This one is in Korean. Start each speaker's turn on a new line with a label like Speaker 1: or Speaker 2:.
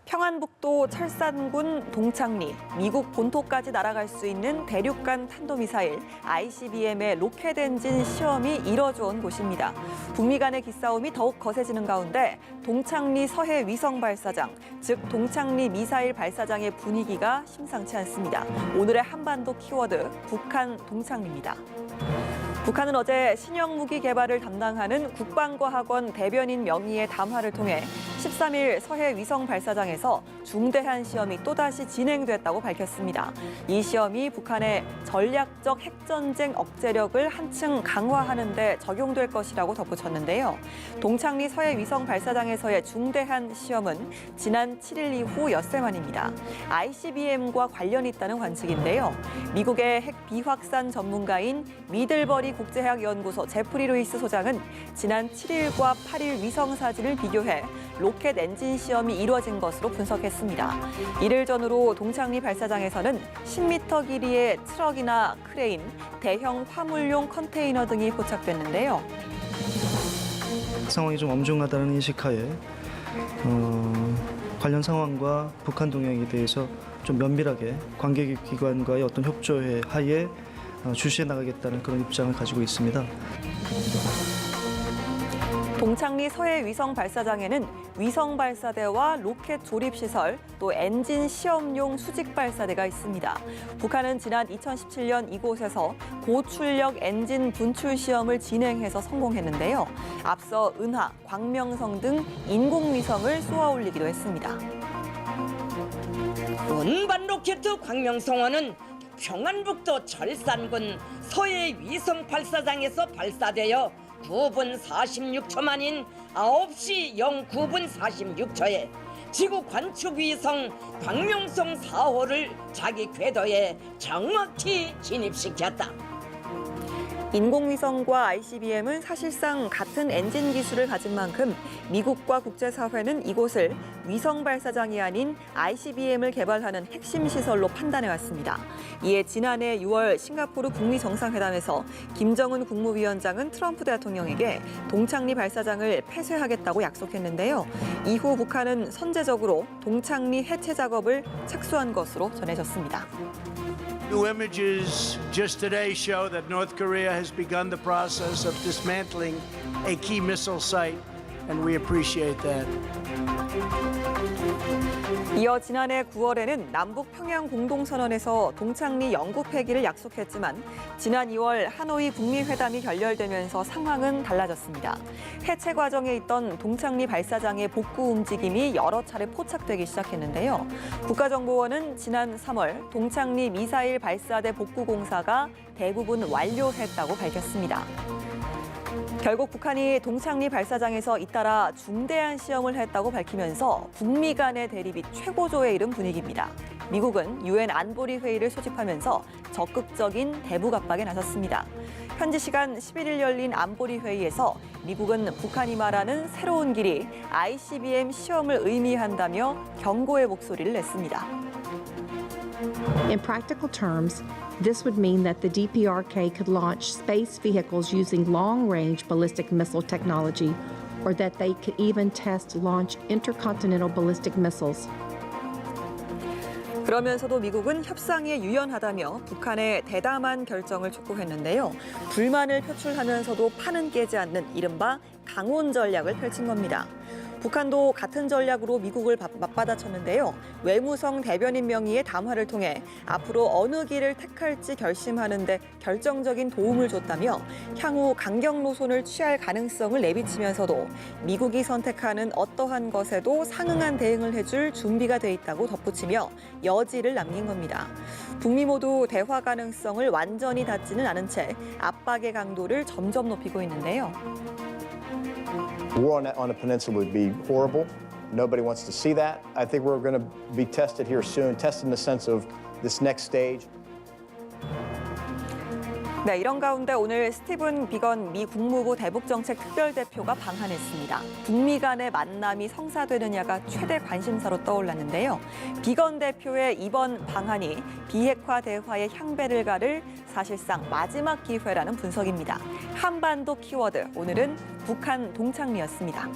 Speaker 1: 평안북도 철산군 동창리, 미국 본토까지 날아갈 수 있는 대륙간 탄도미사일 ICBM의 로켓 엔진 시험이 이뤄져 온 곳입니다. 북미 간의 기싸움이 더욱 거세지는 가운데 동창리 서해 위성 발사장, 즉 동창리 미사일 발사장의 분위기가 심상치 않습니다. 오늘의 한반도 키워드, 북한 동창리입니다. 북한은 어제 신형 무기 개발을 담당하는 국방과학원 대변인 명의의 담화를 통해 13일 서해 위성 발사장에서 중대한 시험이 또다시 진행됐다고 밝혔습니다. 이 시험이 북한의 전략적 핵전쟁 억제력을 한층 강화하는 데 적용될 것이라고 덧붙였는데요. 동창리 서해 위성 발사장에서의 중대한 시험은 지난 7일 이후 엿새 만입니다. ICBM과 관련이 있다는 관측인데요. 미국의 핵 비확산 전문가인 미들버리 국제해양연구소 제프리 루이스 소장은 지난 7일과 8일 위성 사진을 비교해 로켓 엔진 시험이 이루어진 것으로 분석했습니다. 이를 전후로 동창리 발사장에서는 10m 길이의 트럭이나 크레인, 대형 화물용 컨테이너 등이 포착됐는데요.
Speaker 2: 상황이 좀 엄중하다는 인식하에 관련 상황과 북한 동향에 대해서 좀 면밀하게 관계기관과의 어떤 협조의 하에 주시해 나가겠다는 그런 입장을 가지고 있습니다.
Speaker 1: 동창리 서해 위성 발사장에는 위성 발사대와 로켓 조립 시설, 또 엔진 시험용 수직 발사대가 있습니다. 북한은 지난 2017년 이곳에서 고출력 엔진 분출 시험을 진행해서 성공했는데요. 앞서 은하, 광명성 등 인공위성을 쏘아 올리기도 했습니다.
Speaker 3: 운반 로켓 광명성호는 평안북도 철산군 서해 위성 발사장에서 발사되어 9분 46초 만인 9시 09분 46초에 지구 관측 위성 광명성 4호를 자기 궤도에 정확히 진입시켰다.
Speaker 1: 인공위성과 ICBM은 사실상 같은 엔진 기술을 가진 만큼 미국과 국제사회는 이곳을 위성 발사장이 아닌 ICBM을 개발하는 핵심 시설로 판단해왔습니다. 이에 지난해 6월 싱가포르 북미 정상회담에서 김정은 국무위원장은 트럼프 대통령에게 동창리 발사장을 폐쇄하겠다고 약속했는데요. 이후 북한은 선제적으로 동창리 해체 작업을 착수한 것으로 전해졌습니다.
Speaker 4: New images just today show that North Korea has begun the process of dismantling a key missile site, and we appreciate that.
Speaker 1: 이어 지난해 9월에는 남북 평양 공동선언에서 동창리 영구 폐기를 약속했지만 지난 2월 하노이 북미 회담이 결렬되면서 상황은 달라졌습니다. 해체 과정에 있던 동창리 발사장의 복구 움직임이 여러 차례 포착되기 시작했는데요. 국가정보원은 지난 3월 동창리 미사일 발사대 복구 공사가 대부분 완료했다고 밝혔습니다. 결국 북한이 동창리 발사장에서 잇따라 중대한 시험을 했다고 밝히면서 북미 간의 대립이 최고조에 이른 분위기입니다. 미국은 유엔 안보리 회의를 소집하면서 적극적인 대북 압박에 나섰습니다. 현지 시간 11일 열린 안보리 회의에서 미국은 북한이 말하는 새로운 길이 ICBM 시험을 의미한다며 경고의 목소리를 냈습니다.
Speaker 5: In practical terms, this would mean that the DPRK could launch space vehicles using long-range ballistic missile technology, or that they could even test launch intercontinental ballistic missiles.
Speaker 1: 그러면서도 미국은 협상에 유연하다며 북한의 대담한 결정을 촉구했는데요. 불만을 표출하면서도 판은 깨지 않는 이른바 강온 전략을 펼친 겁니다. 북한도 같은 전략으로 미국을 맞받아쳤는데요. 외무성 대변인 명의의 담화를 통해 앞으로 어느 길을 택할지 결심하는 데 결정적인 도움을 줬다며 향후 강경 노선을 취할 가능성을 내비치면서도 미국이 선택하는 어떠한 것에도 상응한 대응을 해줄 준비가 돼 있다고 덧붙이며 여지를 남긴 겁니다. 북미 모두 대화 가능성을 완전히 닫지는 않은 채 압박의 강도를 점점 높이고 있는데요.
Speaker 6: War on a peninsula would be horrible. Nobody wants to see that. I think we're going to be tested here soon, tested in the sense of this next stage.
Speaker 1: 네, 이런 가운데 오늘 스티븐 비건 미 국무부 대북정책 특별대표가 방한했습니다. 북미 간의 만남이 성사되느냐가 최대 관심사로 떠올랐는데요. 비건 대표의 이번 방한이 비핵화 대화의 향배를 가를 사실상 마지막 기회라는 분석입니다. 한반도 키워드, 오늘은 북한 동창리였습니다.